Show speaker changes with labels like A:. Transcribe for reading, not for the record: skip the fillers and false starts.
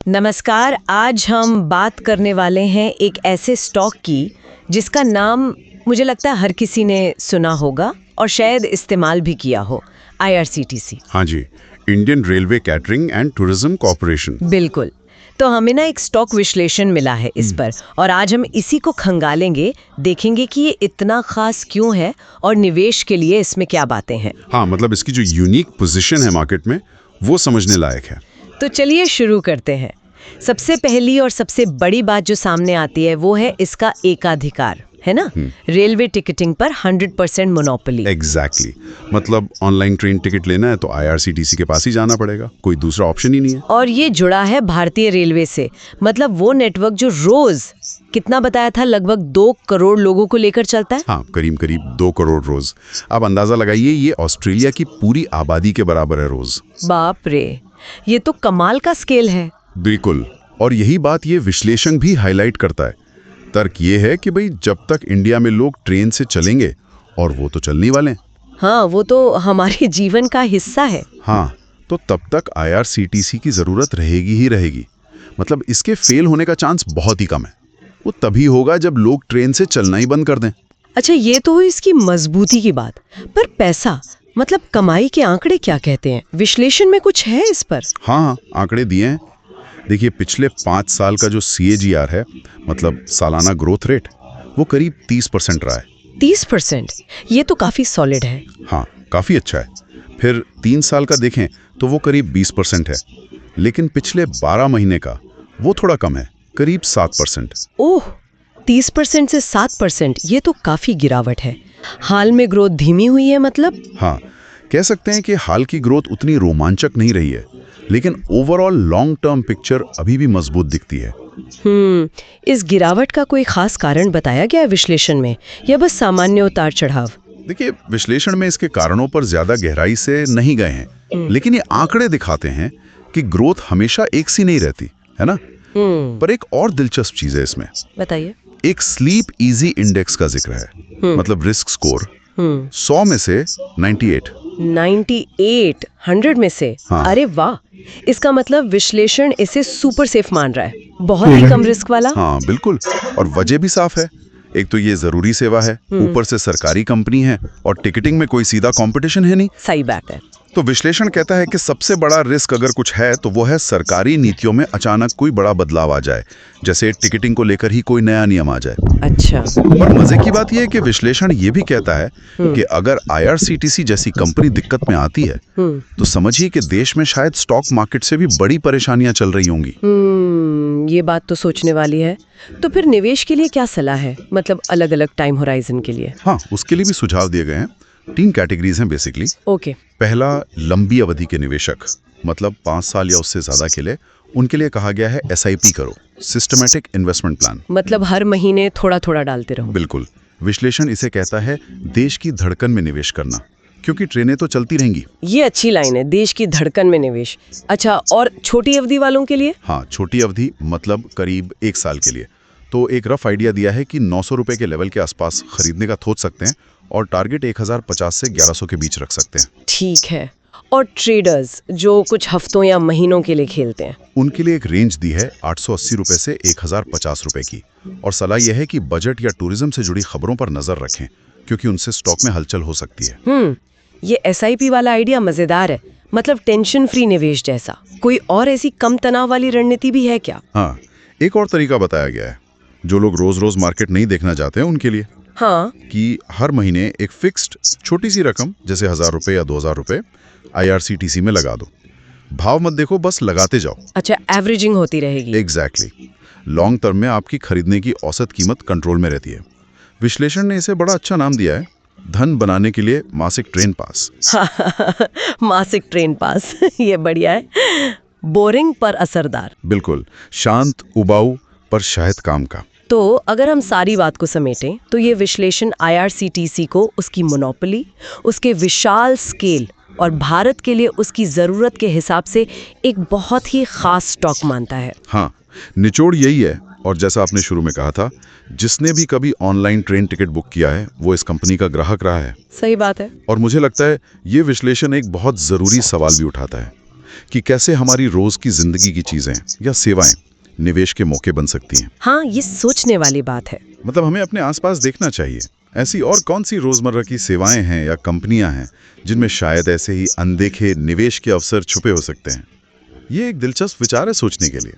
A: नमस्कार। आज हम बात करने वाले हैं एक ऐसे स्टॉक की जिसका नाम मुझे लगता है हर किसी ने सुना होगा और शायद इस्तेमाल भी किया हो। IRCTC।
B: हाँ जी, Indian railway catering and tourism corporation.
A: बिल्कुल। तो हमें ना एक स्टॉक विश्लेषण मिला है इस पर और आज हम इसी को खंगालेंगे, देखेंगे कि ये इतना खास क्यों है और निवेश के लिए इसमें क्या बातें हैं।
B: हाँ, मतलब इसकी जो यूनिक पोजीशन है मार्केट में वो समझने लायक है।
A: तो चलिए शुरू करते हैं। सबसे पहली और सबसे बड़ी बात जो सामने आती है वो है इसका एकाधिकार, है ना? रेलवे टिकटिंग पर 100% मोनोपोली।
B: एग्जैक्टली। मतलब ऑनलाइन ट्रेन टिकट लेना है तो IRCTC के पास ही जाना पड़ेगा, कोई दूसरा ऑप्शन ही नहीं है।
A: और ये जुड़ा है भारतीय रेलवे से, मतलब वो नेटवर्क जो रोज कितना बताया था, लगभग 2 करोड़ लोगों को लेकर चलता है।
B: हाँ, करीब 2 करोड़ रोज। आप अंदाजा लगाइए, ये ऑस्ट्रेलिया की पूरी आबादी के बराबर है रोज।
A: बाप रे, ये तो कमाल का स्केल है।
B: बिल्कुल। और यही बात ये विश्लेषण भी हाईलाइट करता है। तर्क ये है कि भाई जब तक इंडिया में लोग ट्रेन से चलेंगे, और वो तो चलने वाले हैं।
A: हाँ, वो तो हमारे जीवन का हिस्सा है।
B: हाँ, तो तब तक IRCTC की जरूरत रहेगी ही रहेगी। मतलब इसके फेल होने का चांस बहुत ही कम है। वो तभी होगा जब लोग ट्रेन से चलना ही बंद कर दें।
A: अच्छा, ये तो हुई इसकी मजबूती की बात, पर पैसा मतलब कमाई के आंकड़े क्या कहते हैं? विश्लेषण में कुछ है इस पर?
B: हाँ, आंकड़े दिए हैं। देखिए, पिछले 5 साल का जो CAGR है, मतलब सालाना ग्रोथ रेट, वो करीब 30% रहा है।
A: 30%? ये तो काफी सॉलिड है।
B: हाँ, काफी अच्छा है। फिर 3 साल का देखें तो वो करीब 20% है। लेकिन पिछले 12 महीने का वो थोड़ा कम है, करीब 7%।
A: ओह, 30% से 7%, ये तो काफी गिरावट है। हाल में ग्रोथ धीमी हुई है मतलब?
B: हाँ, कह सकते हैं कि हाल की ग्रोथ उतनी रोमांचक नहीं रही है, लेकिन ओवरऑल लॉन्ग टर्म पिक्चर अभी भी मजबूत दिखती है।
A: इस गिरावट का कोई खास कारण बताया गया है विश्लेषण में, या बस सामान्य उतार चढ़ाव?
B: देखिए, विश्लेषण में इसके कारणों पर ज्यादा गहराई से नहीं गए हैं, लेकिन ये आंकड़े दिखाते हैं कि ग्रोथ हमेशा एक सी नहीं रहती, है ना? पर एक और दिलचस्प चीज है इसमें।
A: बताइए।
B: एक स्लीप इजी इंडेक्स का जिक्र है। मतलब रिस्क स्कोर 100 में से 98।
A: 98 100 में से?
B: हाँ।
A: अरे वाह, इसका मतलब विश्लेषण इसे सुपर सेफ मान रहा है, बहुत ही कम रिस्क वाला।
B: हाँ बिल्कुल, और वजह भी साफ है। एक तो ये जरूरी सेवा है, ऊपर से सरकारी कंपनी है, और टिकटिंग में कोई सीधा कंपटीशन है नहीं।
A: सही बात है।
B: तो विश्लेषण कहता है कि सबसे बड़ा रिस्क अगर कुछ है तो वो है सरकारी नीतियों में अचानक कोई बड़ा बदलाव आ जाए, जैसे टिकटिंग को लेकर ही कोई नया नियम आ जाए।
A: अच्छा।
B: और मजे की बात यह है कि विश्लेषण ये भी कहता है कि अगर IRCTC जैसी कंपनी दिक्कत में आती है तो समझिए कि देश में शायद स्टॉक मार्केट से भी बड़ी परेशानियां चल रही होंगी।
A: ये बात तो सोचने वाली है। तो फिर निवेश के लिए क्या सलाह है, मतलब अलग अलग टाइम होराइजन के लिए?
B: हाँ, उसके लिए भी सुझाव दिए गए हैं। 3 कैटेगरीज हैं बेसिकली।
A: ओके।
B: पहला, लंबी अवधि के निवेशक, मतलब 5 साल या उससे ज्यादा के लिए। उनके लिए कहा गया है SIP करो, सिस्टमैटिक इन्वेस्टमेंट प्लान।
A: मतलब हर महीने थोड़ा थोड़ा डालते रहो।
B: बिल्कुल। विश्लेषण इसे कहता है देश की धड़कन में निवेश करना, क्योंकि ट्रेनें तो चलती रहेंगी।
A: ये अच्छी लाइन है, देश की धड़कन में निवेश। अच्छा, और छोटी अवधि वालों के लिए?
B: हाँ, छोटी अवधि मतलब करीब 1 साल के लिए। तो एक रफ आइडिया दिया है कि 900 रुपए के लेवल के आसपास खरीदने का सोच सकते हैं, और टारगेट 1050 से 1100 के बीच रख सकते हैं।
A: ठीक है। और ट्रेडर्स जो कुछ हफ्तों या महीनों के लिए खेलते हैं,
B: उनके लिए एक रेंज दी है 880 रुपए से 1050 रुपए की। और सलाह यह है कि बजट या टूरिज्म से जुड़ी खबरों पर नजर रखें, क्योंकि उनसे स्टॉक में हलचल हो सकती है।
A: ये SIP वाला आइडिया मजेदार है, मतलब टेंशन फ्री निवेश जैसा। कोई और ऐसी कम तनाव वाली रणनीति भी है क्या?
B: हाँ, एक और तरीका बताया गया है, जो लोग रोज रोज मार्केट नहीं देखना चाहते हैं उनके लिए।
A: हाँ।
B: कि हर महीने एक फिक्स्ड छोटी सी रकम, जैसे 1000 रुपए या 2000 रुपए IRCTC में लगा दो। भाव मत देखो, बस लगाते जाओ।
A: अच्छा, एवरेजिंग होती रहेगी।
B: एग्जैक्टली। लॉन्ग टर्म में आपकी खरीदने की औसत कीमत कंट्रोल में रहती है। विश्लेषण ने इसे बड़ा अच्छा नाम दिया है, धन बनाने के लिए मासिक ट्रेन पास।
A: मासिक ट्रेन पास ये बढ़िया है। बोरिंग पर असरदार।
B: बिल्कुल, शांत, उबाऊ, पर शायद काम का।
A: तो अगर हम सारी बात को समेटें तो ये विश्लेषण IRCTC को उसकी मोनोपोली, उसके विशाल स्केल और भारत के लिए उसकी ज़रूरत के हिसाब से एक बहुत ही खास स्टॉक मानता है।
B: हाँ, निचोड़ यही है। और जैसा आपने शुरू में कहा था, जिसने भी कभी ऑनलाइन ट्रेन टिकट बुक किया है वो इस कंपनी का ग्राहक रहा है।
A: सही बात है।
B: और मुझे लगता है ये विश्लेषण एक बहुत ज़रूरी सवाल भी उठाता है कि कैसे हमारी रोज की जिंदगी की चीजें या सेवाएं निवेश के मौके बन सकती हैं।
A: हाँ, ये सोचने वाली बात है।
B: मतलब हमें अपने आसपास देखना चाहिए, ऐसी और कौन सी रोजमर्रा की सेवाएं हैं या कंपनियां हैं जिनमें शायद ऐसे ही अनदेखे निवेश के अवसर छुपे हो सकते हैं। ये एक दिलचस्प विचार है सोचने के लिए।